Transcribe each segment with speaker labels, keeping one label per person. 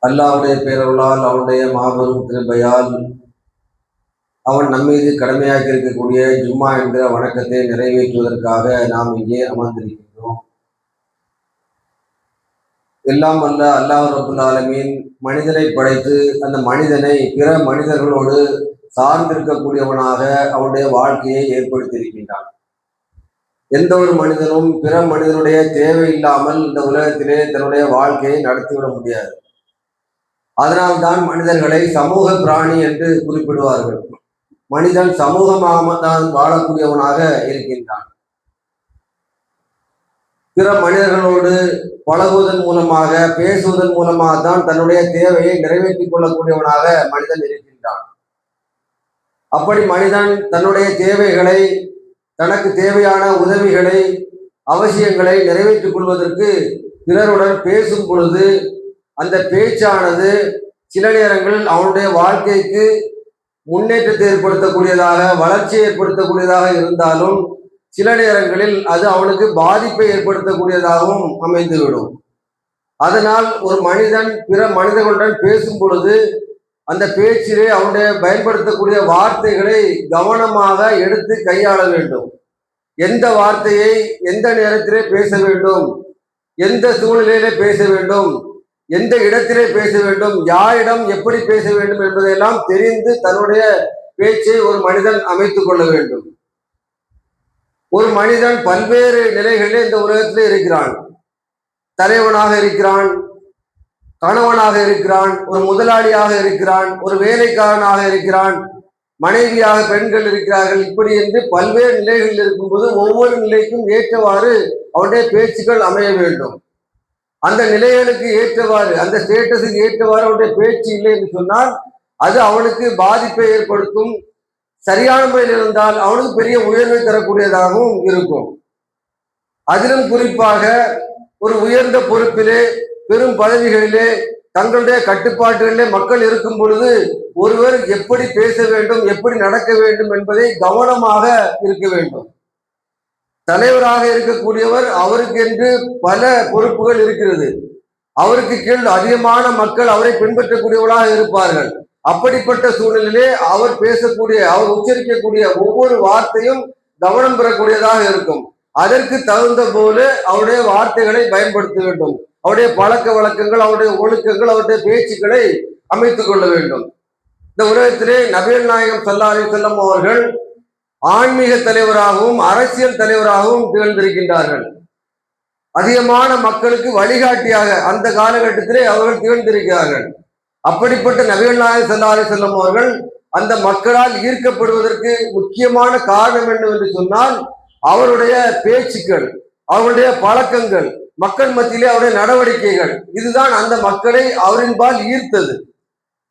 Speaker 1: அல்லாஹ்வுடைய பேரருளால் அவனுடைய மாபெரும் கிருபையால் அவன் நம்மீது கடமையாக்கி இருக்கக்கூடிய ஜும்மா என்கிற வணக்கத்தை நிறைவேற்றுவதற்காக நாம் இங்கே அமர்ந்திருக்கின்றோம். எல்லாம் வல்ல அல்லாஹ் ரப்புல் ஆலமீன் மனிதனை படைத்து அந்த மனிதனை பிற மனிதர்களோடு சார்ந்திருக்கக்கூடியவனாக அவனுடைய வாழ்க்கையை ஏற்படுத்தியிருக்கின்றான். எந்த ஒரு மனிதனும் பிற மனிதனுடைய தேவை இல்லாமல் இந்த உலகத்திலே தன்னுடைய வாழ்க்கையை நடத்திவிட முடியாது. அதனால்தான் மனிதர்களை சமூக பிராணி என்று குறிப்பிடுவார்கள். மனிதன் சமூகமாக தான் வாழக்கூடியவனாக இருக்கின்றான். பிற மனிதர்களோடு பழகுவதன் மூலமாக, பேசுவதன் மூலமாக தான் தன்னுடைய தேவையை நிறைவேற்றிக் கொள்ளக்கூடியவனாக மனிதன் இருக்கின்றான். அப்படி மனிதன் தன்னுடைய தேவைகளை, தனக்கு தேவையான உதவிகளை, அவசியங்களை நிறைவேற்றிக் கொள்வதற்கு பிறருடன் பேசும் பொழுது அந்த பேச்சானது சில நேரங்களில் அவனுடைய வாழ்க்கைக்கு முன்னேற்றத்தை ஏற்படுத்தக்கூடியதாக, வளர்ச்சியை ஏற்படுத்தக்கூடியதாக இருந்தாலும் சில நேரங்களில் அது அவனுக்கு பாதிப்பை ஏற்படுத்தக்கூடியதாகவும் அமைந்துவிடும். அதனால் ஒரு மனிதன் பிற மனிதர்களுடன் பேசும் பொழுது அந்த பேச்சிலே அவனுடைய பயன்படுத்தக்கூடிய வார்த்தைகளை கவனமாக எடுத்து கையாள வேண்டும். எந்த வார்த்தையை எந்த நேரத்திலே பேச வேண்டும், எந்த சூழ்நிலையிலே பேச வேண்டும், எந்த இடத்திலே பேச வேண்டும், யாரிடம் எப்படி பேச வேண்டும் என்பதையெல்லாம் தெரிந்து தன்னுடைய பேச்சை ஒரு மனிதன் அமைத்துக் கொள்ள வேண்டும். ஒரு மனிதன் பல்வேறு நிலைகளிலே இந்த உலகத்திலே இருக்கிறான். தலைவனாக இருக்கிறான், கணவனாக இருக்கிறான், ஒரு முதலாளியாக இருக்கிறான், ஒரு வேலைக்காரனாக இருக்கிறான், மனைவியாக பெண்கள் இருக்கிறார்கள். இப்படி என்று பல்வேறு நிலைகளில் இருக்கும்போது ஒவ்வொரு நிலைக்கும் ஏற்றவாறு அவனுடைய பேச்சுக்கள் அமைய வேண்டும். அந்த நிலைகளுக்கு ஏற்றவாறு, அந்த ஸ்டேட்டஸுக்கு ஏற்றவாறு அவனுடைய பேச்சு இல்லை என்று சொன்னால் அது அவனுக்கு பாதிப்பை ஏற்படுத்தும். சரியான முறையில் இருந்தால் அவனுக்கு பெரிய உயர்வை தரக்கூடியதாகவும் இருக்கும். அதிலும் குறிப்பாக ஒரு உயர்ந்த பொறுப்பிலே, பெரும் பதவிகளிலே, தங்களுடைய கட்டுப்பாடுகளிலே மக்கள் இருக்கும் பொழுது ஒருவர் எப்படி பேச வேண்டும், எப்படி நடக்க வேண்டும் என்பதை கவனமாக இருக்க வேண்டும். தலைவராக இருக்கக்கூடியவர், அவருக்கு என்று பல பொறுப்புகள் இருக்கிறது. அவருக்கு கீழ் அதிகமான மக்கள் அவரை பின்பற்றக்கூடியவர்களாக இருப்பார்கள். அப்படிப்பட்ட சூழ்நிலையிலே அவர் பேசக்கூடிய, அவர் உச்சரிக்கக்கூடிய ஒவ்வொரு வார்த்தையும் கவனம் பெறக்கூடியதாக இருக்கும். அதற்கு தகுந்த போல அவருடைய வார்த்தைகளை பயன்படுத்த வேண்டும். அவருடைய பழக்க வழக்கங்கள், அவருடைய ஒழுக்கங்கள், அவருடைய பேச்சுக்களை அமைத்துக் கொள்ள வேண்டும். இந்த உலகத்திலே நபிகள் நாயகம் ஸல்லல்லாஹு அலைஹி வஸல்லம் அவர்கள் ஆன்மீக தலைவராகவும் அரசியல் தலைவராகவும் திகழ்ந்திருக்கின்றார்கள். அதிகமான மக்களுக்கு வழிகாட்டியாக அந்த காலகட்டத்திலே அவர்கள் திகழ்ந்திருக்கிறார்கள். அப்படிப்பட்ட நபிகள் நாயகம் ஸல்லல்லாஹு அலைஹி வஸல்லம் அவர்கள் அந்த மக்களால் ஈர்க்கப்படுவதற்கு முக்கியமான காரணம் என்னவென்று சொன்னால் அவருடைய பேச்சுக்கள், அவருடைய பழக்கங்கள், மக்கள் மத்தியிலே அவருடைய நடவடிக்கைகள், இதுதான் அந்த மக்களை அவரின்பால் ஈர்த்தது.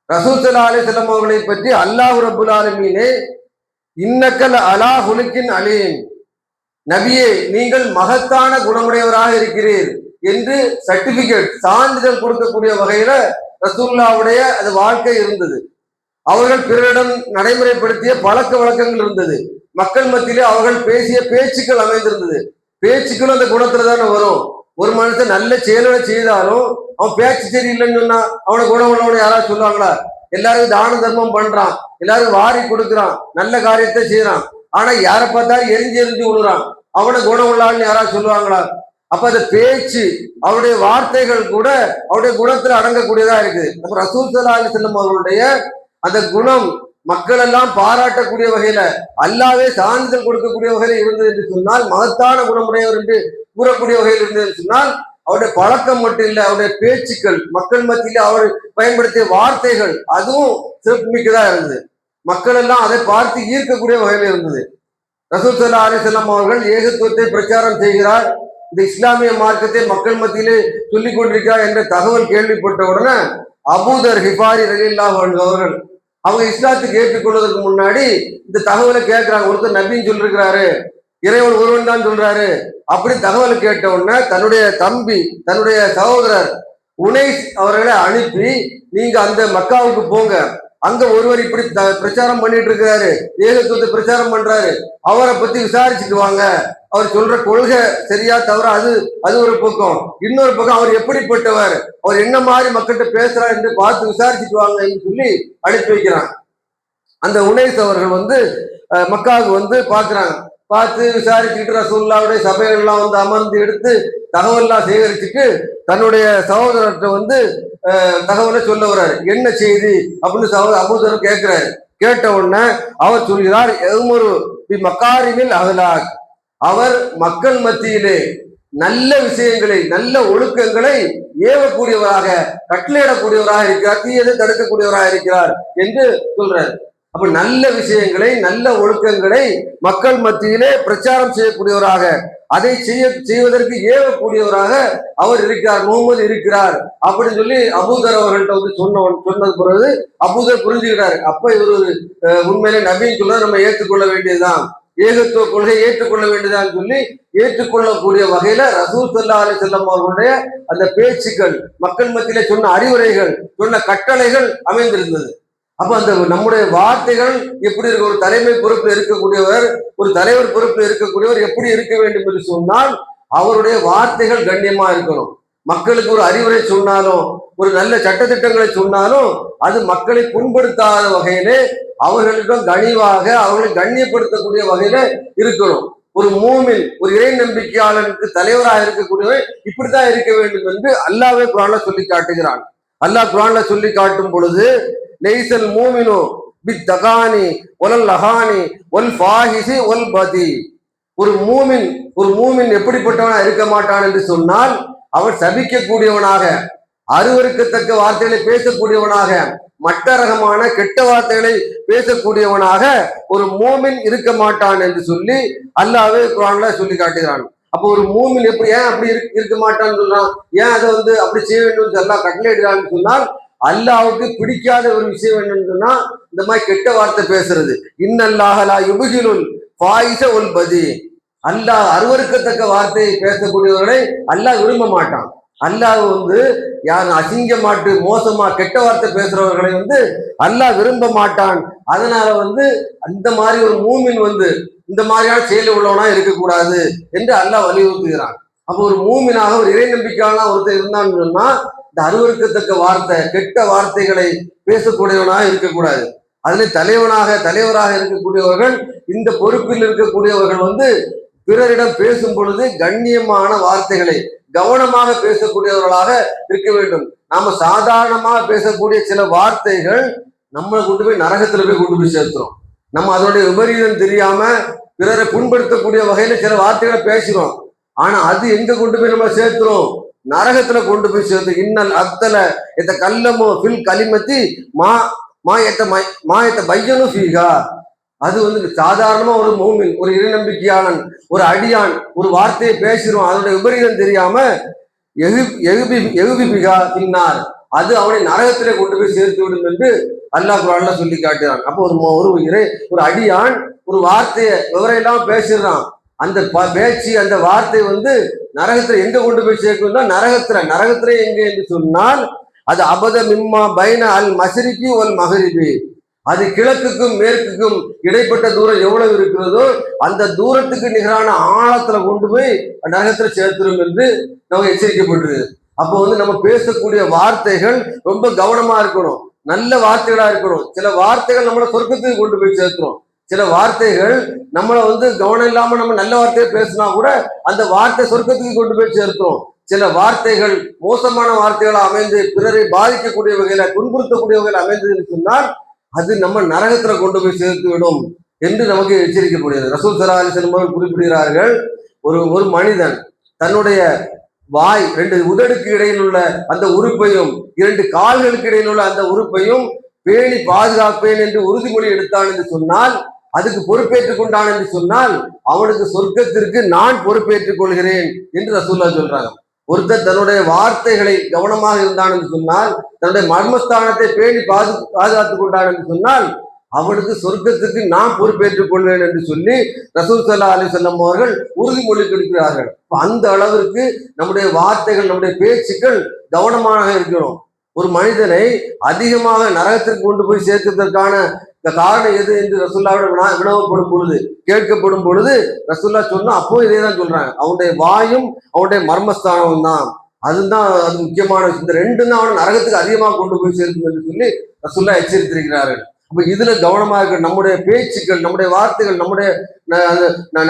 Speaker 1: ரசூல் ஸல்லல்லாஹு அலைஹி வஸல்லம் அவர்களை பற்றி அல்லாஹ் ரப்புல் ஆலமீனே இன்னக்கல் அலா ஹுலுக்கின் அலீம், நபியே நீங்கள் மகத்தான குணமுடையவராக இருக்கிறீர் என்று சர்டிபிகேட், சான்றிதழ் கொடுக்கக்கூடிய வகையில ரசூலுல்லாஹ்வுடைய அது வாழ்க்கை இருந்தது. அவர்கள் பிறரிடம் நடைமுறைப்படுத்திய பழக்க வழக்கங்கள் இருந்தது. மக்கள் மத்தியிலே அவர்கள் பேசிய பேச்சுக்கள் அமைந்திருந்தது. பேச்சுக்களும் அந்த குணத்துல தானே வரும். ஒரு மனுஷன் நல்ல செயல்களை செய்தாலும் அவன் பேச்சு சரியில்லைன்னு சொன்னா அவனை குணம் உள்ளவனை யாராவது சொல்லுவாங்களா? எல்லாருக்கும் தான தர்மம் பண்றான், எல்லாருக்கும் வாரி கொடுக்குறான், நல்ல காரியத்தை செய்யறான், ஆனா யாரை பார்த்தாலும் எரிஞ்சு எரிஞ்சு விழுறான், அவனை குணம் உள்ளான்னு யாராவது சொல்லுவாங்களா? அப்ப அந்த பேச்சு, அவருடைய வார்த்தைகள் கூட அவருடைய குணத்துல அடங்கக்கூடியதா இருக்குது. அப்ப ரசூல் ஸல்லல்லாஹு அலைஹி வஸல்லம் அவர்களுடைய அந்த குணம் மக்கள் எல்லாம் பாராட்டக்கூடிய வகையில, அல்லாவே சான்றிதழ் கொடுக்கக்கூடிய வகையில இருந்தது என்று சொன்னால், மகத்தான குணமுடையவர் என்று கூறக்கூடிய வகையில் இருந்தது என்று சொன்னால், அவருடைய பழக்கம் மட்டும் இல்லை, அவருடைய பேச்சுக்கள், மக்கள் மத்தியில அவர் பயன்படுத்திய வார்த்தைகள், அதுவும் சிறப்புமிக்கதா இருந்தது. மக்கள் எல்லாம் அதை பார்த்து ஈர்க்கக்கூடிய வகையில் இருந்தது. ரசூல் ஸல்லல்லாஹு அலைஹி வஸல்லம் அவர்கள் ஏகத்துவத்தை பிரச்சாரம் செய்கிறார், இந்த இஸ்லாமிய மார்க்கத்தை மக்கள் மத்தியிலே சொல்லிக் கொண்டிருக்கிறார் என்ற தகவல் கேள்விப்பட்ட உடனே அபூதர் ஹிஃபாரி ரலியல்லாஹு அன்ஹு அவர்கள் அவங்க இஸ்லாத்துக்கு ஏற்றுக்கொள்வதற்கு முன்னாடி இந்த தகவலை கேட்கிறாங்க. ஒருத்தர் நபின்னு சொல்லிருக்கிறாரு, இறைவன் ஒருவன் தான் சொல்றாரு, அப்படி தகவல் கேட்ட உடனே தன்னுடைய தம்பி, தன்னுடைய சகோதரர் உனைஸ் அவர்களை அனுப்பி நீங்க அந்த மக்காவுக்கு போங்க, அங்க ஒருவர் இப்படி பிரச்சாரம் பண்ணிட்டு இருக்கிறாரு, ஏகத்துவத்தை பிரச்சாரம் பண்றாரு, அவரை பத்தி விசாரிச்சுட்டு வாங்க, அவர் சொல்ற கொள்கை சரியா தவிர அது ஒரு பக்கம். இன்னொரு பக்கம் அவர் எப்படிப்பட்டவர், அவர் என்ன மாதிரி மக்கள்கிட்ட பேசுறாரு என்று பார்த்து விசாரிச்சுட்டு வாங்க என்று சொல்லி அனுப்பி வைக்கிறாங்க. அந்த உனைஸ் அவர்கள் மக்காவுக்கு பாக்குறாங்க. பார்த்து விசாரிச்சுக்கிட்டு ரசூலுல்லாஹ்வுடைய சபைகள்லாம் அமர்ந்து எடுத்து தகவல்லாம் சேகரிச்சுட்டு தன்னுடைய சகோதரர்கிட்ட தகவலை சொல்ல வர்றாரு. என்ன செய்தி அப்படின்னு அபூதர் கேட்கிறாரு. கேட்ட உடனே அவர் சொல்கிறார், எவ்வொரு மக்காரிமில் அகலாக், அவர் மக்கள் மத்தியிலே நல்ல விஷயங்களை, நல்ல ஒழுக்கங்களை ஏவக்கூடியவராக, கட்டளையிடக்கூடியவராக இருக்கிறார், தீயதை தடுக்கக்கூடியவராக இருக்கிறார் என்று சொல்றார். அப்ப நல்ல விஷயங்களை, நல்ல ஒழுக்கங்களை மக்கள் மத்தியிலே பிரச்சாரம் செய்யக்கூடியவராக, அதை செய்வதற்கு ஏவக்கூடியவராக அவர் இருக்கிறார், முகமது இருக்கிறார் அப்படின்னு சொல்லி அபூதர் அவர்கள்ட்ட சொன்னது பிறகு அபூதர் புரிஞ்சுக்கிறாரு. அப்ப இவர் உண்மையிலே நபின்னு சொல்ல நம்ம ஏற்றுக்கொள்ள வேண்டியதுதான், ஏகத்துவ கொள்கை ஏற்றுக்கொள்ள வேண்டியதான்னு சொல்லி ஏற்றுக்கொள்ளக்கூடிய வகையில ரசூல் ஸல்லல்லாஹு அலைஹி வஸல்லம் அவர்களுடைய அந்த பேச்சுக்கள், மக்கள் மத்தியில சொன்ன அறிவுரைகள், சொன்ன கட்டளைகள் அமைந்திருந்தது. அப்ப அந்த நம்முடைய வார்த்தைகள் எப்படி இருக்க, ஒரு தலைமை பொறுப்பில் இருக்கக்கூடியவர், ஒரு தலைவர் பொறுப்பில் இருக்கக்கூடியவர் எப்படி இருக்க வேண்டும் என்று சொன்னால் அவருடைய வார்த்தைகள் கண்ணியமா இருக்கணும். மக்களுக்கு ஒரு அறிவுரை சொன்னாலும், ஒரு நல்ல சட்டத்திட்டங்களை சொன்னாலும் அது மக்களை புண்படுத்தாத வகையிலே, அவர்களிடம் கனிவாக அவர்களை கண்ணியப்படுத்தக்கூடிய வகையில இருக்கணும். ஒரு மூமின், ஒரு இறை நம்பிக்கையாளனுக்கு தலைவராக இருக்கக்கூடியவர் இப்படித்தான் இருக்க வேண்டும் என்று அல்லாஹ்வே குர்ஆன்ல சொல்லி காட்டுகிறான். அல்லாஹ் குர்ஆன்ல சொல்லி காட்டும் பொழுது, லைசல் மூமினு பித்தகானி வலல் லஹானி வல் ஃபாஹிஷி வல் பதி, ஒரு மூமின் எப்படிப்பட்டவனா இருக்க மாட்டான் என்று சொன்னால், அவன் சபிக்கக்கூடியவனாக, அருவருக்கத்தக்க வார்த்தைகளை பேசக்கூடியவனாக, மட்ட ரகமான கெட்ட வார்த்தைகளை பேசக்கூடியவனாக ஒரு மூமின் இருக்க மாட்டான் என்று சொல்லி அல்லாஹ்வே குர்ஆன்ல சொல்லி காட்டுகிறான். அப்போ ஒரு மூமின் ஏன் அப்படி இருக்க மாட்டான்னு சொல்றான், ஏன் அதை அப்படி செய்ய வேண்டும் அல்லாஹ் கட்டளையிடுறான்னு சொன்னால், அல்லாஹ்வுக்கு பிடிக்காத ஒரு விஷயம் என்னன்னு சொன்னா இந்த மாதிரி கெட்ட வார்த்தை பேசுறது. இன்னல்லாஹ லா யுப்ஹிலுல் ஃபாயிஸ வல் பதி, அல்லாஹ் அருவருக்கத்தக்க வார்த்தையை பேசக்கூடியவர்களை அல்லாஹ் விரும்ப மாட்டான். அல்லாஹ் யார் அசிங்கமாட்டு மோசமா கெட்ட வார்த்தை பேசுறவர்களை அல்லாஹ் விரும்ப மாட்டான். அதனால அந்த மாதிரி ஒரு மூமின் இந்த மாதிரியான செயல் உள்ளவனா இருக்கக்கூடாது என்று அல்லாஹ் வலியுறுத்துகிறான். அப்போ ஒரு மூமினாக, ஒரு இறை நம்பிக்கையான ஒருத்தர் இருந்தான்னு சொன்னா இந்த அருவருக்கத்தக்க வார்த்தை, கெட்ட வார்த்தைகளை பேசக்கூடியவனாக இருக்கக்கூடாது. அதுல தலைவராக இருக்கக்கூடியவர்கள், இந்த பொறுப்பில் இருக்கக்கூடியவர்கள் பிறரிடம் பேசும் பொழுது கண்ணியமான வார்த்தைகளை கவனமாக பேசக்கூடியவர்களாக இருக்க வேண்டும். நாம சாதாரணமாக பேசக்கூடிய சில வார்த்தைகள் நம்மளை கொண்டு போய் நரகத்துல போய் சேர்த்துறோம். நம்ம அதனுடைய விபரீதம் தெரியாம பிறரை புண்படுத்தக்கூடிய வகையில சில வார்த்தைகளை பேசுறோம். ஆனா அது எங்க கொண்டு போய் நம்ம சேர்த்துறோம்? நரகத்துல கொண்டு போய் சேர்த்து. இன்னல் அத்தல எத்த கல்லமோ ஃபில் கலிமத்தி மா எத்த பையனு ஃபீகா, அது சாதாரணமா ஒரு மூமின், ஒரு இறைநம்பிக்கையாளன், ஒரு அடியான் ஒரு வார்த்தையை பேசிடுவான், அதனுடைய விபரீதம் தெரியாம எகுபிபிகா பின்னார், அது அவனை நரகத்திலே கொண்டு போய் சேர்த்து விடும் என்று அல்லாஹ் குர்ஆன்ல சொல்லி காட்டுறான். அப்போ ஒரு அடியான் ஒரு வார்த்தையை விவரம் பேசிடுறான், அந்த பேச்சு அந்த வார்த்தை நரகத்துல எங்க கொண்டு போய் சேர்க்கணும்னா நரகத்துல எங்க என்று சொன்னால் அது அபத மிம்மா பைன அல் மஸ்ரிகி வல் மஹரிபி, அது கிழக்குக்கும் மேற்குக்கும் இடைப்பட்ட தூரம் எவ்வளவு இருக்கிறதோ அந்த தூரத்துக்கு நிகரான ஆழத்துல கொண்டு போய் நரகத்துல சேர்த்துரும் என்று நம்ம எச்சரிக்கப்பட்டிருக்கு. அப்போ நம்ம பேசக்கூடிய வார்த்தைகள் ரொம்ப கவனமா இருக்கணும், நல்ல வார்த்தைகளா இருக்கணும். சில வார்த்தைகள் நம்மளை சொர்க்கத்துக்கு கொண்டு போய் சேர்த்துரும். சில வார்த்தைகள் நம்மளை கவனம் இல்லாம நம்ம நல்ல வார்த்தையை பேசினா கூட அந்த வார்த்தை சொர்க்கத்துக்கு கொண்டு போய் சேர்த்தோம். சில வார்த்தைகள் மோசமான வார்த்தைகளா அமைந்து பிறரை பாதிக்கக்கூடிய வகையில, துன்புறுத்தக்கூடிய வகையில் அமைந்ததுன்னு சொன்னால் அது நம்ம நரகத்துல கொண்டு போய் சேர்த்து விடும் என்று நமக்கு எச்சரிக்கப்படுகிறது. ரசூல் ஸல்லல்லாஹு அலைஹி வஸல்லம் குறிப்பிடுகிறார்கள், ஒரு மனிதன் தன்னுடைய வாய், 2 உதடுக்கு இடையில் உள்ள அந்த உறுப்பையும் 2 கால்களுக்கு இடையில் உள்ள அந்த உறுப்பையும் பேணி பாதுகாப்பேன் என்று உறுதிமொழி எடுத்தான் என்று சொன்னால், அதுக்கு பொறுப்பேற்றுக் கொண்டான் என்று சொன்னால் அவனுக்கு சொர்க்கத்திற்கு நான் பொறுப்பேற்றுக் கொள்கிறேன் என்று ரசூலுல்லாஹ் சொல்றாங்க. ஒருத்தர் தன்னுடைய வார்த்தைகளை கவனமாக இருந்தான் என்று சொன்னால், தன்னுடைய மர்மஸ்தானத்தை பேணி பாதுகாத்துக் கொண்டான் என்று சொன்னால் அவனுக்கு சொர்க்கத்துக்கு நான் பொறுப்பேற்றுக் கொள்வேன் என்று சொல்லி ரசூல் ஸல்லல்லாஹு அலைஹி வஸல்லம் அவர்கள் உறுதிமொழி கொடுக்கிறார்கள். அந்த அளவிற்கு நம்முடைய வார்த்தைகள், நம்முடைய பேச்சுக்கள் கவனமாக இருக்கணும். ஒரு மனிதனை அதிகமாக நரகத்திற்கு கொண்டு போய் சேர்க்கிறதற்கான காரணம் எது என்று ரசூல்லாவோட வினவப்படும் பொழுது, கேட்கப்படும் பொழுது ரசூல்லா சொன்னா அப்போ இதே தான் சொல்றாங்க, அவனுடைய வாயும் அவனுடைய மர்மஸ்தானமும் தான், அதுதான் அது முக்கியமான விஷயம். இந்த ரெண்டு தான் அவனை நரகத்துக்கு அதிகமாக கொண்டு போய் சேர்க்கும் என்று சொல்லி ரசூல்லா எச்சரித்திருக்கிறார்கள். அப்ப இதுல கவனமாக இருக்க, நம்முடைய பேச்சுக்கள், நம்முடைய வார்த்தைகள், நம்முடைய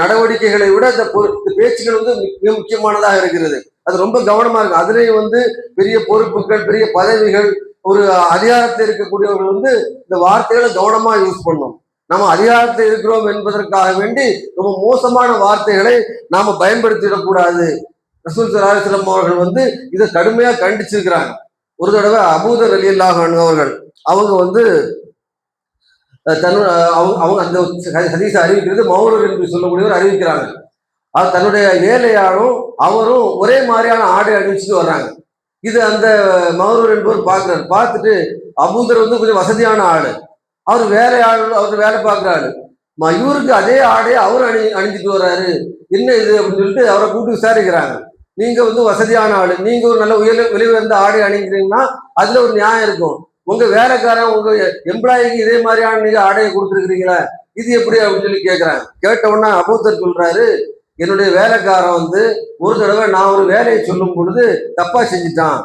Speaker 1: நடவடிக்கைகளை விட இந்த பேச்சுக்கள் வந்து மிக முக்கியமானதாக இருக்கிறது. அது ரொம்ப கவனமா இருக்கு. அதுலேயும் வந்து பெரிய பொறுப்புகள், பெரிய பதவிகள், ஒரு அதிகாரத்தில் இருக்கக்கூடியவர்கள் வந்து இந்த வார்த்தைகளை கவனமா யூஸ் பண்ணும். நம்ம அதிகாரத்தில் இருக்கிறோம் என்பதற்காக வேண்டி ரொம்ப மோசமான வார்த்தைகளை நாம பயன்படுத்திடக்கூடாது. ரசூல் ஸல்லல்லாஹு அலைஹி வஸல்லம் அவர்கள் வந்து இதை கடுமையா கண்டிச்சிருக்கிறாங்க. ஒரு தடவை அபூதர் ரலியல்லாஹு அன்ஹு அவர்கள் அவங்க வந்து அவங்க அந்த ஹதீஸை அறிவிக்கிறது மௌரூர் என்று சொல்லக்கூடியவர் அறிவிக்கிறாங்க. அது தன்னுடைய வேலையாளும் அவரும் ஒரே மாதிரியான ஆடை அணிவிச்சுட்டு வர்றாங்க. இது அந்த மௌரூர் என்பவர் பார்க்கிறாரு. பார்த்துட்டு அபூதர் வந்து கொஞ்சம் வசதியான ஆளு, அவர் வேலையாள், அவருக்கு வேலை பார்க்குறாரு. இவருக்கு அதே ஆடையை அவர் அணிஞ்சிட்டு வர்றாரு, என்ன இது அப்படின்னு சொல்லிட்டு அவரை கூப்பிட்டு விசாரிக்கிறாங்க. நீங்க வந்து வசதியான ஆளு, நீங்க ஒரு நல்ல விலை உயர்ந்த ஆடை அணிங்கிறீங்கன்னா அதுல ஒரு நியாயம் இருக்கும். உங்க வேலைக்காரன் உங்க எம்ப்ளாயிக்கு இதே மாதிரியான நீங்க ஆடையை கொடுத்துருக்கிறீங்களா, இது எப்படி அப்படின்னு சொல்லி கேட்கிறாங்க. கேட்ட உடனே அபூதர் சொல்றாரு, என்னுடைய வேலைக்காரன் வந்து ஒரு தடவை நான் ஒரு வேலையை சொல்லும் பொழுது தப்பா செஞ்சுட்டான்.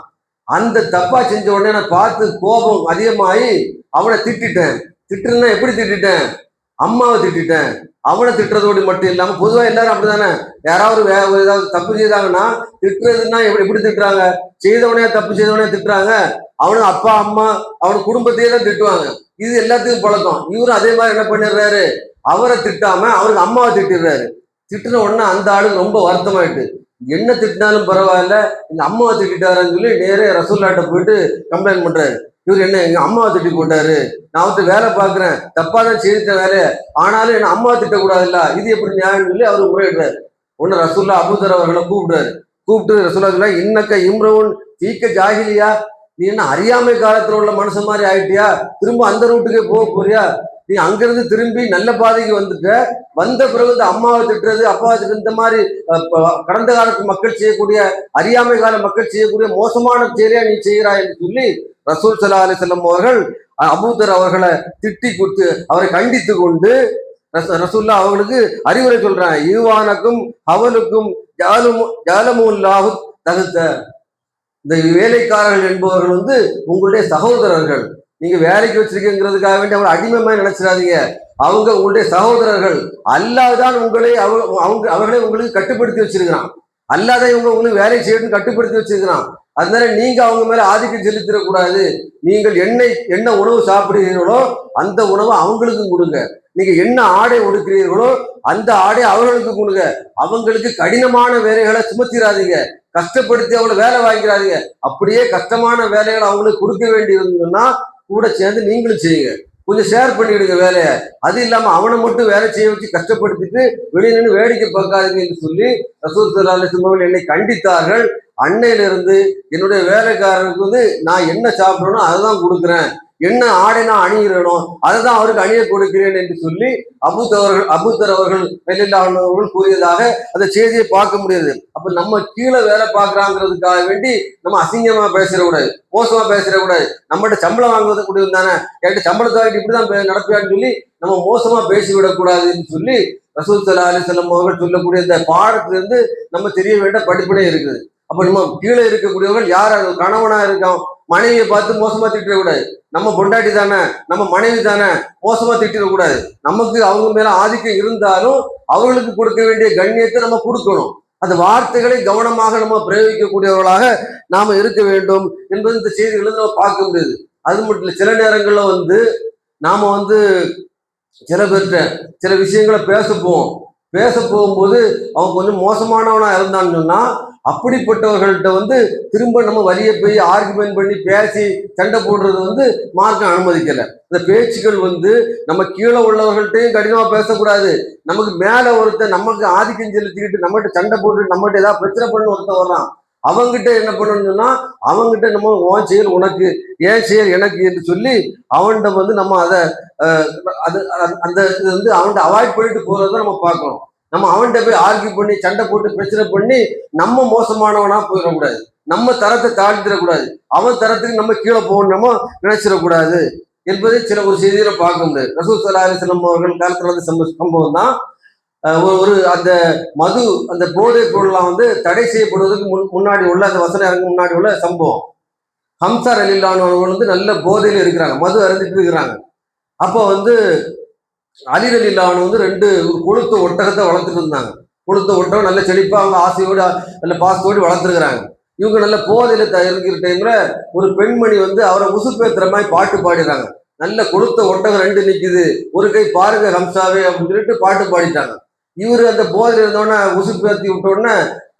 Speaker 1: அந்த தப்பா செஞ்ச உடனே நான் பார்த்து கோபம் அதிகமாகி அவனை திட்டேன். திட்டுறேன்னா எப்படி திட்டேன், அம்மாவை திட்டேன். அவனை திட்டுறதோடு மட்டும் இல்லாம பொதுவாக எல்லாரும் அப்படித்தானே, யாராவது ஏதாவது தப்பு செய்தாங்கன்னா திட்டுறதுன்னா எப்படி திட்டுறாங்க, செய்தவனே தப்பு செய்தவனே திட்டுறாங்க, அவனுக்கு அப்பா அம்மா அவனுக்கு குடும்பத்தையே தான் திட்டுவாங்க. இது எல்லாத்துக்கும் பழக்கம். இவரும் அதே மாதிரி என்ன பண்ணிடுறாரு, அவரை திட்டாம அவருக்கு அம்மாவை திட்டிடுறாரு. திட்டுன உடனே அந்த ஆளுக்கு ரொம்ப வருத்தமாயிட்டு, என்ன திட்டினாலும் பரவாயில்ல எங்க அம்மாவை திட்டாருன்னு சொல்லி நேரே ரசூல்லாட்ட போயிட்டு கம்ப்ளைண்ட் பண்றாரு. இவர் என்ன எங்க அம்மாவை திட்டி போட்டாரு, நான் வந்து வேலை பார்க்குறேன், தப்பா தான் செய்த வேலையை, ஆனாலும் என்ன அம்மாவை திட்டக்கூடாதுல்ல, இது எப்படி நியாயம்னு சொல்லி அவர் முறையிடுறாரு. ஒன்னு ரசூல்லா அபூதர் அவர்களை கூப்பிடுறாரு. கூப்பிட்டு ரசூல்லா சொல்ல, இன்னக்க இம்ரவுன் தீக்க ஜாகிலியா, நீ என்ன அறியாமை காலத்துல உள்ள மனுஷன் மாதிரி ஆயிட்டியா, திரும்ப அந்த ரூட்டுக்கே போக போறியா, நீ அங்கிருந்து திரும்பி நல்ல பாதைக்கு வந்துட்ட, வந்த பிறகு இந்த அம்மாவை திட்டுறது அப்பாவை திட்டுறது இந்த மாதிரி கடந்த காலத்து மக்கள் செய்யக்கூடிய, அறியாமை கால மக்கள் செய்யக்கூடிய மோசமான செயலையா நீ செய்கிறாய் என்று சொல்லி ரசூல் ஸல்லல்லாஹு அலைஹி வஸல்லம் அவர்கள் அபூதர் அவர்களை திட்டி கொடுத்து அவரை கண்டித்து கொண்டு ரசூல்லா அவர்களுக்கு அறிவுரை சொல்றாங்க. ஈவானுக்கும் அவனுக்கும் ஜாலமுல்லாஹு தகுத்த, இந்த வேலைக்காரர்கள் என்பவர்கள் வந்து உங்களுடைய சகோதரர்கள், நீங்க வேலைக்கு வச்சிருக்கீங்கிறதுக்காக வேண்டி அவங்களை அடிமைமா நினைச்சிடாதீங்க, அவங்க உங்களுடைய சகோதரர்கள். அல்லாதான் உங்களை அவர்களை உங்களுக்கு கட்டுப்படுத்தி வச்சிருக்கிறான், அல்லாத இவங்க உங்களுக்கு வேலை செய்யணும்னு கட்டுப்படுத்தி வச்சிருக்கிறான். அதனால நீங்க அவங்க மேல ஆதிக்கம் செலுத்திடக்கூடாது. நீங்கள் என்ன உணவு சாப்பிடுகிறீர்களோ அந்த உணவை அவங்களுக்கும் கொடுங்க, நீங்க என்ன ஆடை உடுக்கிறீர்களோ அந்த ஆடை அவர்களுக்கு கொடுங்க, அவங்களுக்கு கடினமான வேலைகளை சுமத்திராதீங்க, கஷ்டப்படுத்தி அவங்களை வேலை வாங்கிறாதீங்க. அப்படியே கஷ்டமான வேலைகளை அவங்களுக்கு கொடுக்க வேண்டி இருந்ததுன்னா கூட சேர்ந்து நீங்களும் செய்யுங்க, கொஞ்சம் ஷேர் பண்ணிவிடுங்க வேலையை. அது இல்லாம அவனை மட்டும் வேலை செய்ய வச்சு கஷ்டப்படுத்திட்டு வெளியே நின்று வேடிக்கை பார்க்காதீங்க என்று சொல்லி ரசூல் ஸல்லல்லாஹு அலைஹி வஸல்லம் என்னை கண்டித்தார்கள். அன்னையிலிருந்து என்னுடைய வேலைக்காரருக்கு வந்து நான் என்ன சாப்பிடணும் அதை தான் கொடுக்குறேன், என்ன ஆடை நான் அணிகிறேனோ அதை தான் அவருக்கு அணிய கொடுக்கிறேன் என்று சொல்லி அபூதர் அவர்கள் அவர்கள் கூறியதாக அந்த செய்தியை பார்க்க முடியாது. அப்ப நம்ம கீழே வேலை பார்க்கறாங்கிறதுக்காக வேண்டி நம்ம அசிங்கமா பேசிடக்கூடாது, மோசமா பேசிடக்கூடாது. நம்மகிட்ட சம்பளம் வாங்குவது கூடிய தானே, என்கிட்ட சம்பளத்தை வாங்கிட்டு இப்படிதான் நடப்பியான்னு சொல்லி நம்ம மோசமா பேசிவிடக்கூடாதுன்னு சொல்லி ரசூல் ஸல்லல்லாஹு அலைஹி வஸல்லம் அவர்கள் சொல்லக்கூடிய இந்த பாடத்திலிருந்து நம்ம தெரிய வேண்டிய படிப்பினை இருக்குது. அப்ப நம்ம கீழே இருக்கக்கூடியவர்கள் யார், கணவனா இருக்கான் மனைவியை பார்த்து மோசமா திட்டிடக்கூடாது, நம்ம பொண்டாட்டி தானே நம்ம மனைவி தானே மோசமா திட்டிடக்கூடாது. நமக்கு அவங்க மேல ஆதிக்கம் இருந்தாலும் அவர்களுக்கு கொடுக்க வேண்டிய கண்ணியத்தை நம்ம கொடுக்கணும். அந்த வார்த்தைகளை கவனமாக நம்ம பிரயோகிக்கக்கூடியவர்களாக நாம இருக்க வேண்டும் என்பது இந்த செய்திகளை நம்ம பார்க்க முடியுது. அது மட்டும் இல்லை, சில நேரங்கள்ல வந்து நாம வந்து சில பேர்கிட்ட சில விஷயங்களை பேச போகும்போது அவங்க கொஞ்சம் மோசமானவனா இருந்தான்னு சொன்னா அப்படிப்பட்டவர்கள்ட்ட வந்து திரும்ப நம்ம வழியை போய் ஆர்குமெண்ட் பண்ணி பேசி சண்டை போடுறது வந்து மார்க்கம் அனுமதிக்கல. இந்த பேச்சுக்கள் வந்து நம்ம கீழே உள்ளவர்கள்ட்டையும் கடினமா பேசக்கூடாது, நமக்கு மேல ஒருத்தர் நமக்கு ஆதிக்கம் செலுத்திக்கிட்டு நம்மகிட்ட சண்டை போட்டு நம்மகிட்ட ஏதாவது பிரச்சனை பண்ணு ஒருத்தர் வர்றான், அவங்கிட்ட என்ன பண்ணணும்னு சொன்னா அவங்கிட்ட நம்ம உன் செயல் உனக்கு ஏன் செயல் எனக்கு என்று சொல்லி அவன்கிட்ட வந்து நம்ம அதை அந்த இது வந்து அவன்கிட்ட அவாய்ட் பண்ணிட்டு போறதை நம்ம பார்க்கணும். நம்ம அவன்கிட்ட போய் ஆர்கியூ பண்ணி சண்டை போட்டு பிரச்சனை பண்ணி நம்ம மோசமானவனா போயிடக்கூடாது. நம்ம தரத்தை தாழ்த்திடக்கூடாது, அவன் தரத்துக்கு நம்ம கீழே போகணுமோ நினைச்சிடக்கூடாது என்பதை சில ஒரு செய்தியில பார்க்க முடியாது. ரசூல் ஸல்லல்லாஹு அலைஹி வஸல்லம் அவர்கள் காலத்துல வந்து சம்பவம் தான். ஒரு அந்த மது, அந்த போதைப் பொருள்லாம் வந்து தடை செய்யப்படுவதற்கு முன்னாடி உள்ள அந்த வசனம் இறங்க முன்னாடி உள்ள சம்பவம். ஹம்சா ரலியல்லாஹு அன்ஹு வந்து நல்ல போதையில இருக்கிறாங்க, மது அருந்திட்டு இருக்கிறாங்க. அப்போ வந்து அலி ரலியல்லாஹு அன்ஹு வந்து ஒரு கொழுத்த ஒட்டகத்தை வளர்த்துட்டு இருந்தாங்க. கொழுத்த ஒட்டகம் நல்ல செழிப்பா அவங்க ஆசையோடு நல்ல பாசத்தோடு வளர்த்துருக்கிறாங்க. இவங்க நல்ல போதையில இருக்கிற டைம்ல ஒரு பெண்மணி வந்து அவரை உசுப்பேத்துற மாதிரி பாட்டு பாடிடுறாங்க. நல்ல கொழுத்த ஒட்டகம் 2 நிக்குது, ஒரு கை பாருங்க ஹம்சாவே அப்படின்னு சொல்லிட்டு பாட்டு பாடிட்டாங்க. இவரு அந்த போதையில இருந்தோடனே உசுப்பேத்தி விட்ட உடனே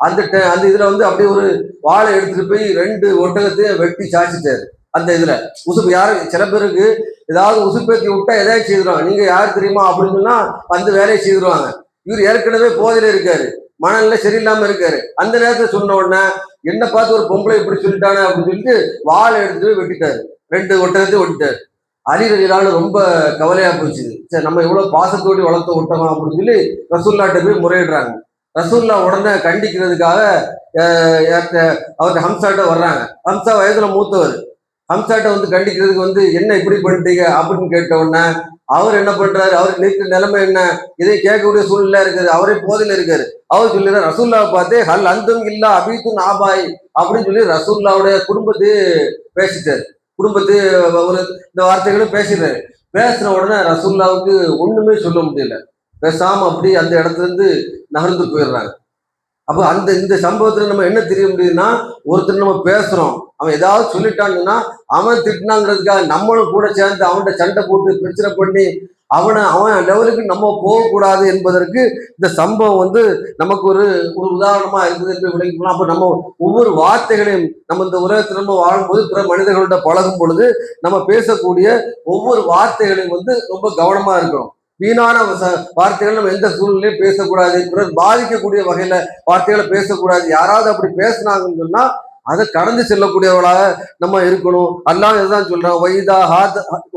Speaker 1: அந்த இதுல வந்து அப்படியே ஒரு வாழை எடுத்துட்டு போய் 2 ஒட்டகத்தையும் வெட்டி சாய்ச்சிட்டாரு. அந்த இதுல உசுப்பு யாரு சில பேருக்கு ஏதாவது உசுப்பேத்தி விட்டா எதாவது செய்திருவாங்க. நீங்க யார் தெரியுமா அப்படின்னு சொன்னா அந்த வேலையை செய்திருவாங்க. இவர் ஏற்கனவே போதையில இருக்காரு, மனநிலை சரியில்லாம இருக்காரு. அந்த நேரத்துல சொன்ன உடனே என்ன பார்த்து ஒரு பொம்பளை இப்படி சொல்லிட்டானே அப்படின்னு சொல்லிட்டு வாழை எடுத்துட்டு போய் வெட்டிட்டாரு, 2 ஒட்டகத்தையும் வெட்டிட்டாரு. அலி ரலியல்லாஹு ரொம்ப கவலையா போச்சு. சரி, நம்ம எவ்வளவு பாசத்தோடு வளர்த்த விட்டோம் அப்படின்னு சொல்லி ரசூல்லாட்ட போய் முறையிடுறாங்க. ரசூல்லா உடனே கண்டிக்கிறதுக்காக அவர்கிட்ட ஹம்சாட்ட வர்றாங்க. ஹம்சா வயதுல மூத்தவர். ஹம்சாட்ட வந்து கண்டிக்கிறதுக்கு வந்து என்ன இப்படி பண்ணிட்டீங்க அப்படின்னு கேட்ட உடனே அவர் என்ன பண்றாரு, அவர் நிற்கிற நிலைமை என்ன, இதை கேட்கக்கூடிய சூழ்நிலை இருக்காரு, அவரே போதையில இருக்காரு. அவர் சொல்லிடுறாரு ரசூல்லாவை பார்த்து ஹல் அந்தும் இல்லா அபீத்துன் ஆபாய் அப்படின்னு சொல்லி ரசூல்லாவுடைய குடும்பத்தையே பேசிட்டாரு. குடும்பத்தை ஒரு இந்த வார்த்தைகளும் பேசிடுறாரு. பேசின உடனே ரசூல்லாவுக்கு ஒண்ணுமே சொல்ல முடியல. பேசாம அப்படி அந்த இடத்துல இருந்து நகர்ந்து போயிடுறாங்க. அப்போ இந்த சம்பவத்துல நம்ம என்ன தெரிய முடியுதுன்னா, ஒருத்தர் நம்ம பேசுறோம், அவன் ஏதாவது சொல்லிட்டான்னா அவன் திட்டினாங்கிறதுக்காக நம்மளும் கூட சேர்ந்து அவன்கிட்ட சண்டை போட்டு பிரச்சனை பண்ணி அவன் லெவலுக்கு நம்ம போகக்கூடாது என்பதற்கு இந்த சம்பவம் வந்து நமக்கு ஒரு ஒரு உதாரணமா இருக்குது என்று விளங்கிக்கலாம். அப்போ நம்ம ஒவ்வொரு வார்த்தைகளையும் நம்ம இந்த உலகத்தில் நம்ம வாழும்போது பிற மனிதர்கள்ட்ட பழகும் பொழுது நம்ம பேசக்கூடிய ஒவ்வொரு வார்த்தைகளையும் வந்து ரொம்ப கவனமா இருக்கணும். வீணான வார்த்தைகள் நம்ம எந்த சூழ்நிலையும் பேசக்கூடாது, பிறர் பாதிக்கக்கூடிய வகையில வார்த்தைகளை பேசக்கூடாது. யாராவது அப்படி பேசினாங்கன்னு சொன்னா அதை கடந்து செல்லக்கூடியவர்களாக நம்ம இருக்கணும். அல்லாஹ் இதுதான் சொல்றான்,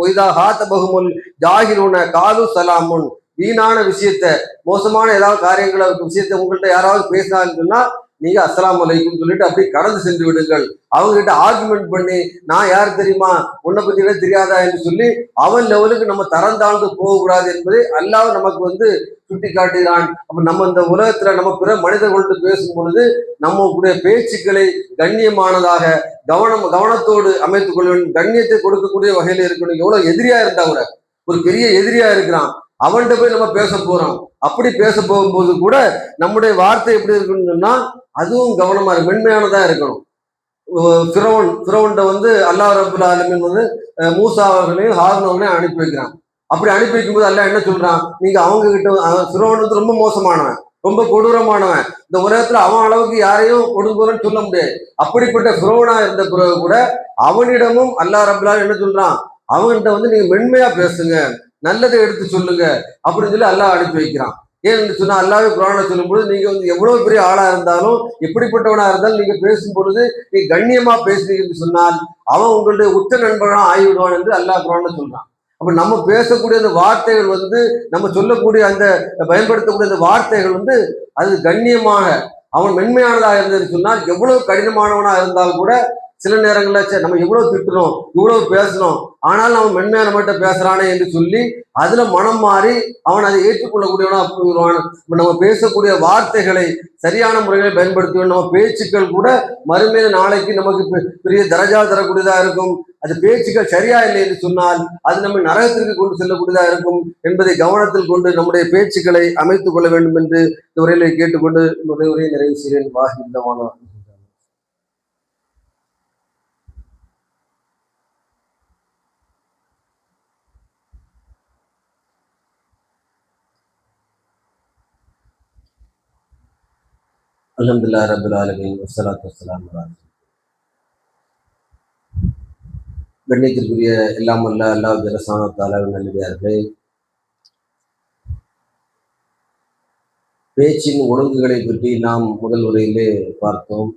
Speaker 1: ஒய்தா ஹாத்த பகுமுல் ஜாகிலூன காலு சலாமுன். வீணான விஷயத்த, மோசமான ஏதாவது காரியங்களை விஷயத்த உங்கள்கிட்ட யாராவது பேசினாங்கன்னு சொன்னா நீங்க அஸ்ஸலாமு அலைக்கும் சொல்லிட்டு அப்படி கடந்து சென்று விடுங்கள். அவங்க கிட்ட ஆர்குமெண்ட் பண்ணி நான் யார் தெரியுமா, உன்னை பத்தி தெரியாதா என்று சொல்லி அவன் லெவலுக்கு நம்ம தரந்தாழ்ந்து போகக்கூடாது என்பதை அல்லாஹ் நமக்கு வந்து சுட்டி காட்டுகிறான். அப்ப நம்ம இந்த உலகத்துல நம்ம பிற மனிதர்கள்ட்ட பேசும் பொழுது நம்மளுடைய பேச்சுக்களை கண்ணியமானதாக கவனத்தோடு அமைத்துக் கொள்ள வேண்டும். கண்ணியத்தை கொடுக்கக்கூடிய வகையில இருக்கணும். எவ்வளவு எதிரியா இருந்தா கூட, ஒரு பெரிய எதிரியா இருக்கிறான், அவன்கிட்ட போய் நம்ம பேச போறோம். அப்படி பேச போகும்போது கூட நம்முடைய வார்த்தை எப்படி இருக்குன்னு சொன்னா அதுவும் கவனமா இருக்கு, மென்மையானதா இருக்கணும். ஃபிரௌன்ட்ட வந்து அல்லாஹ் ரப்புல் ஆலமீன் வந்து மூசா அவர்களையும் ஹாரூன் அவர்களையும் அனுப்பி வைக்கிறான். அப்படி அனுப்பி வைக்கும்போது அல்லாஹ் என்ன சொல்றான், நீங்க அவங்க கிட்ட ஃபிரௌன் வந்து ரொம்ப மோசமானவன், ரொம்ப கொடூரமானவன், இந்த உலகத்துல அவன் அளவுக்கு யாரையும் கொடுங்கோலன்னு சொல்ல முடியாது. அப்படிப்பட்ட ஃபிரௌனா இருந்த பிறகு கூட அவனிடமும் அல்லாஹ் ரப்புல் ஆலமீன் என்ன சொல்றான், அவன்கிட்ட வந்து நீங்க மென்மையா பேசுங்க, நல்லதை எடுத்து சொல்லுங்க அப்படின்னு சொல்லி அல்லாஹ் அனுப்பி வைக்கிறான். ஏன்னு சொன்னா அல்லாஹ் குர்ஆன்ல சொல்லும்போது நீங்க வந்து எவ்வளவு பெரிய ஆளா இருந்தாலும் எப்படிப்பட்டவனா இருந்தாலும் நீங்க பேசும் பொழுது நீ கண்ணியமா பேசுறீங்கன்னு சொன்னால் அவன் உங்களுடைய உச்ச நண்பனா ஆகிவிடுவான் என்று அல்லாஹ் குர்ஆன்ல சொல்றான். அப்ப நம்ம பேசக்கூடிய அந்த வார்த்தைகள் வந்து நம்ம சொல்லக்கூடிய அந்த பயன்படுத்தக்கூடிய அந்த வார்த்தைகள் வந்து அது கண்ணியமாக அவன் மென்மையானதாக இருந்ததுன்னு சொன்னால் எவ்வளவு கடினமானவனா இருந்தால் கூட சில நேரங்கள்ல சரி நம்ம இவ்வளவு திட்டுறோம், இவ்வளவு பேசணும், ஆனாலும் அவன் மென்மையான மட்டும் பேசுறானே என்று சொல்லி அதுல மனம் மாறி அவன் அதை ஏற்றுக்கொள்ளக்கூடியவனா போயிடுவான். நம்ம பேசக்கூடிய வார்த்தைகளை சரியான முறையில் பயன்படுத்த நம்ம பேச்சுக்கள் கூட மறுமையில நாளைக்கு நமக்கு பெரிய தரஜா தரக்கூடியதா இருக்கும். அது பேச்சுக்கள் சரியா இல்லை என்று சொன்னால் அது நம்ம நரகத்திற்கு கொண்டு செல்லக்கூடியதா இருக்கும் என்பதை கவனத்தில் கொண்டு நம்முடைய பேச்சுக்களை அமைத்துக் கொள்ள வேண்டும் என்று இந்த உரையில கேட்டுக்கொண்டு உரையை நிறைவு செய்கிறேன். வாஹிந்தமான அல்ஹம்துலில்லாஹி ரப்பில் ஆலமீன் வஸ்ஸலாத்து வஸ்ஸலாமு அலா கண்ணியத்திற்குரிய எல்லாம் அல்ல அல்லாஹ் ஜல்லஷானஹு வ தஆலாவின் நல்லடியார்களே, பேச்சின் ஒழுங்குகளை பற்றி நாம் முதல் உரையிலே பார்த்தோம்.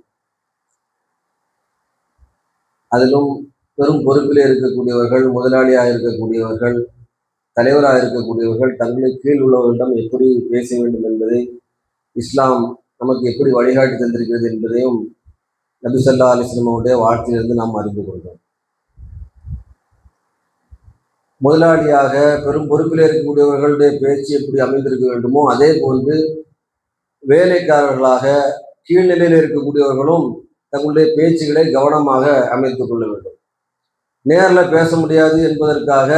Speaker 1: அதிலும் பெரும் பொறுப்பிலே இருக்கக்கூடியவர்கள், முதலாளியாக இருக்கக்கூடியவர்கள், தலைவராக இருக்கக்கூடியவர்கள் தங்களுக்கு கீழ் உள்ளவர்களிடம் எப்படி பேச வேண்டும் என்பதை இஸ்லாம் நமக்கு எப்படி வழிகாட்டி தந்திருக்கிறது என்பதையும் நபி ஸல்லல்லாஹு அலைஹி வஸல்லம் அவருடைய வாழ்க்கையிலிருந்து நாம் அறிந்து கொள்கிறோம். முதலாளியாக பெரும் பொறுப்பில் இருக்கக்கூடியவர்களுடைய பேச்சு எப்படி அமைந்திருக்க வேண்டுமோ அதே போன்று வேலைக்காரர்களாக கீழ்நிலையில் இருக்கக்கூடியவர்களும் தங்களுடைய பேச்சுகளை கவனமாக அமைத்துக் கொள்ள வேண்டும். நேரில் பேச முடியாது என்பதற்காக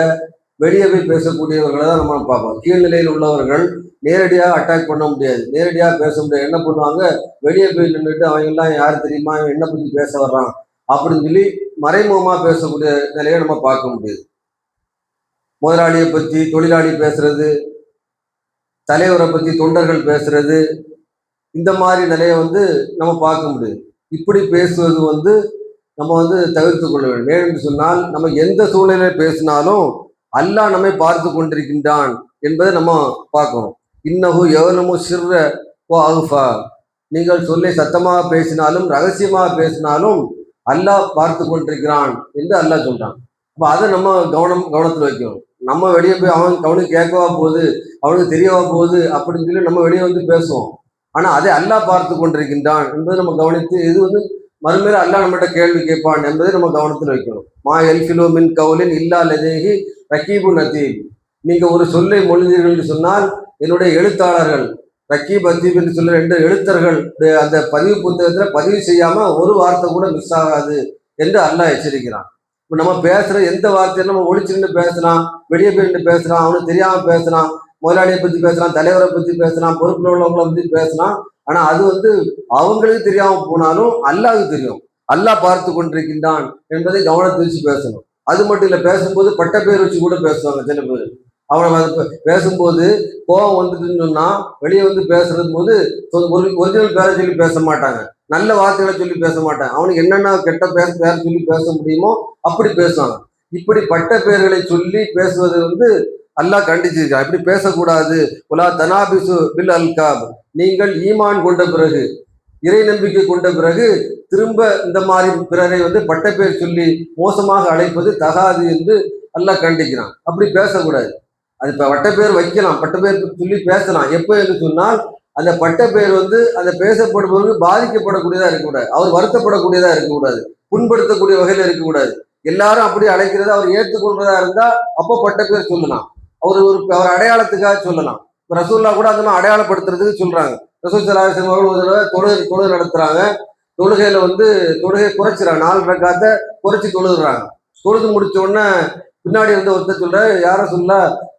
Speaker 1: வெளியே போய் பேசக்கூடியவர்களை தான் நம்ம பார்ப்போம். கீழ்நிலையில் உள்ளவர்கள் நேரடியாக அட்டாக் பண்ண முடியாது, நேரடியாக பேச முடியாது. என்ன பண்ணுவாங்க, வெளியே போய் நின்றுட்டு அவங்க எல்லாம் யார் தெரியுமா, என்ன பற்றி பேச வர்றான் அப்படின்னு சொல்லி மறைமுகமாக பேசக்கூடிய நிலையை நம்ம பார்க்க முடியுது. முதலாளியை பற்றி தொழிலாளி பேசுறது, தலைவரை பற்றி தொண்டர்கள் பேசுறது, இந்த மாதிரி நிலையை நம்ம பார்க்க முடியுது. இப்படி பேசுவது நம்ம தவிர்த்து கொள்ள வேண்டும். ஏனென்று சொன்னால் நம்ம எந்த சூழ்நிலையில பேசினாலும் அல்லாஹ் நம்மை பார்த்து கொண்டிருக்கின்றான் என்பதை நம்ம பார்க்கணும். இன்னஹு யஅலமு சிர்ர வ அஃபா. நீங்கள் சொல்லை சத்தமாக பேசினாலும் ரகசியமாக பேசினாலும் அல்லாஹ் பார்த்து கொண்டிருக்கிறான் என்று அல்லாஹ் சொல்றான். அப்போ அதை நம்ம கவனத்தில் வைக்கணும். நம்ம வெளியே போய் அவனுக்கு கேட்கவா போகுது, அவனுக்கு தெரியவா போகுது அப்படின்னு சொல்லி நம்ம வெளியே பேசுவோம். ஆனா அதை அல்லாஹ் பார்த்து கொண்டிருக்கின்றான் என்பதை நம்ம கவனித்து, இது மறுமையில அல்லாஹ் நம்மகிட்ட கேள்வி கேட்பான் என்பதை நம்ம கவனத்தில் வைக்கணும். மா எல்ஃபிலோ மின் கவுலின் இல்லா லதேஹி ரகீபுன் அதீத். நீங்க ஒரு சொல்லை மொழிந்தீர்கள் என்று சொன்னால் என்னுடைய எழுத்தாளர்கள் ரகீப் அதீப் என்று சொல்ல 2 எழுத்தர்கள் அந்த பதிவு புத்தகத்துல பதிவு செய்யாம ஒரு வார்த்தை கூட மிஸ் ஆகாது என்று அல்லாஹ் எச்சரிக்கிறான். இப்போ நம்ம பேசுற எந்த வார்த்தையும் நம்ம ஒழிச்சுன்னு பேசலாம், வெளியே போயிட்டு பேசலாம், அவனுக்கு தெரியாம பேசலாம், முதலாளியை பத்தி பேசலாம், தலைவரை பத்தி பேசலாம், பொறுப்புல உள்ளவங்களை பத்தி பேசலாம். ஆனா அது அவங்களுக்கு தெரியாம போனாலும் அல்லாஹ்வுக்கு தெரியும். அல்லாஹ் பார்த்து கொண்டிருக்கின்றான் என்பதை கவனத்தை வச்சு பேசணும். அது மட்டும் இல்லை, பேசும்போது பட்ட பேர் வச்சு கூட பேசுவாங்க சில பேர். அவனை பேசும்போது கோபம் வந்துட்டுன்னு சொன்னா வெளியே பேசுறது போது ஒரிஜினல் பேரை சொல்லி பேச மாட்டாங்க, நல்ல வார்த்தைகளை சொல்லி பேச மாட்டாங்க. அவனுக்கு என்னென்ன கெட்ட பேர் சொல்லி பேச முடியுமோ அப்படி பேசுவாங்க. இப்படி பட்ட பேர்களை சொல்லி பேசுவது அல்லாஹ் கண்டிச்சிருக்கா. இப்படி பேசக்கூடாது. உலா தனாபிசு பில் அல்காப். நீங்கள் ஈமான் கொண்ட பிறகு, இறை நம்பிக்கை கொண்ட பிறகு திரும்ப இந்த மாதிரி பிறரை பட்ட பேர் சொல்லி மோசமாக அழைப்பது தகாது என்று அல்லாஹ் கண்டிக்கிறான். அப்படி பேசக்கூடாது. அது இப்போ பட்ட பேர் வைக்கலாம், பட்ட பேர் சொல்லி பேசலாம். எப்போ என்று சொன்னால் அந்த பட்ட பேர் அந்த பேசப்படுபவருக்கு பாதிக்கப்படக்கூடியதா இருக்கக்கூடாது, அவர் வருத்தப்படக்கூடியதா இருக்கக்கூடாது, புண்படுத்தக்கூடிய வகையில் இருக்கக்கூடாது. எல்லாரும் அப்படி அழைக்கிறத அவர் ஏற்றுக்கொள்றதா இருந்தா அப்போ பட்ட பேர் சொல்லலாம். அவர் அடையாளத்துக்காக சொல்லலாம். ரசூல்லா கூட அந்த மாதிரி அடையாளப்படுத்துறதுக்கு சொல்றாங்க. ரசூல் ஸல்லல்லாஹு அலைஹி வஸல்லம் அவர்கள் ஒரு தடவை தொழுகை நடத்துறாங்க. தொழுகையில தொழுகை குறைச்சிடறாங்க, 4 ரக்காத்தை குறைச்சி தொழுகிறாங்க. தொழுது முடிச்ச உடனே பின்னாடி ஒருத்தர் சொல்ற, யார சொல்ல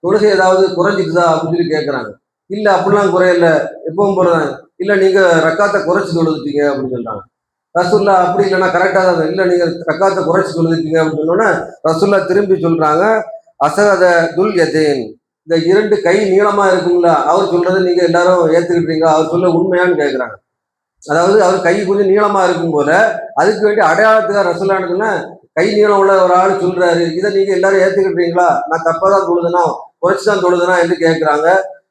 Speaker 1: தொழுகை ஏதாவது குறைஞ்சிட்டுதா அப்படின்னு சொல்லி கேட்கறாங்க. இல்ல அப்படிலாம் குறையல, எப்பவும் போலதான். இல்ல நீங்க ரக்காத்தை குறைச்சி தொழுதுட்டீங்க அப்படின்னு சொல்றாங்க. ரசூல்லா அப்படி இல்லைன்னா கரெக்டா தான், இல்ல நீங்க ரக்காத்தை குறைச்சி தொழுதுட்டீங்க அப்படின்னு சொன்னோன்னே ரசூல்லா திரும்பி சொல்றாங்க, அசகத துல் யதேன். இந்த 2 கை நீளமா இருக்குங்களா, அவர் சொல்றதை நீங்க எல்லாரும் ஏத்துக்கிட்டீங்களா, அவர் சொல்ல உண்மையான்னு கேட்கிறாங்க. அதாவது அவர் கை கொஞ்சம் நீளமா இருக்கும் போல அதுக்கு வேண்டிய அடையாளத்துக்காக ரசூல்லானுக்குன்னா கை நீளம் உள்ள ஒரு ஆள் சொல்றாரு, இதை நீங்க எல்லாரும் ஏத்துக்கிட்டீங்களா, நான் தப்பாதான் தொழுதுனா குறைச்சுதான் தொழுதுனா என்று கேட்கிறாங்க.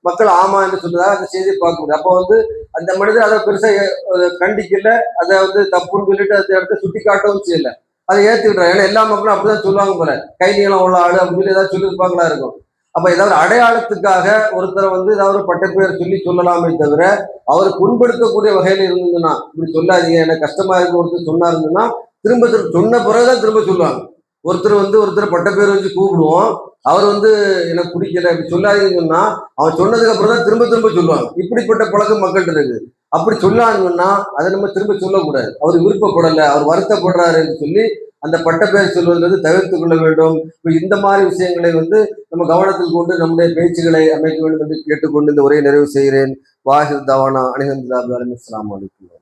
Speaker 1: மக்கள் ஆமா என்று சொன்னதாக அந்த செய்தியை பார்க்க முடியும். அப்போ அந்த மனிதர் அதை பெருசா கண்டிக்கல, அதை தப்புன்னு சொல்லிட்டு அந்த இடத்த சுட்டி காட்டவும் செய்யல, அதை ஏத்துக்கிட்டாங்க. ஏன்னா எல்லா மக்களும் அப்படிதான் சொல்லுவாங்க போல, கை நீளம் உள்ள ஆளு அப்படின்னு சொல்லி ஏதாவது சொல்லியிருப்பாங்களா இருக்கும். அப்ப ஏதாவது அடையாளத்துக்காக ஒருத்தரை ஏதாவது பட்ட பேர் சொல்லலாமே தவிர அவர் புண்படுத்தக்கூடிய வகையில இருந்ததுன்னா இப்படி சொல்லாதீங்க, எனக்கு கஷ்டமா இருக்கு ஒருத்தர் சொன்னா இருந்ததுன்னா திரும்ப சொன்ன பிறகுதான் திரும்ப சொல்லுவாங்க. ஒருத்தர் பட்ட பேர் வச்சு கூப்பிடுவோம், அவர் எனக்கு பிடிக்கல இப்படி சொல்லாதீங்கன்னு சொன்னா அவன் சொன்னதுக்கு அப்புறம் தான் திரும்ப திரும்ப சொல்லுவாங்க. இப்படிப்பட்ட பழக்கம் மக்கள்கிட்ட இருக்கு. அப்படி சொல்லாங்கன்னா அதை நம்ம திரும்ப சொல்லக்கூடாது. அவர் விருப்பப்படலை, அவர் வருத்தப்படுறாருன்னு சொல்லி அந்த பட்ட பெயர் சொல்வது தவிர்த்து கொள்ள வேண்டும். இப்போ இந்த மாதிரி விஷயங்களை நம்ம கவனத்தில் கொண்டு நம்முடைய பேச்சுகளை அமைக்க வேண்டும் என்று கேட்டுக்கொண்டு இந்த உரையை நிறைவு செய்கிறேன். வாஹிர் தவானா அனிஹம்துல்லாஹி அஸ்ஸலாமு அலைக்கும்.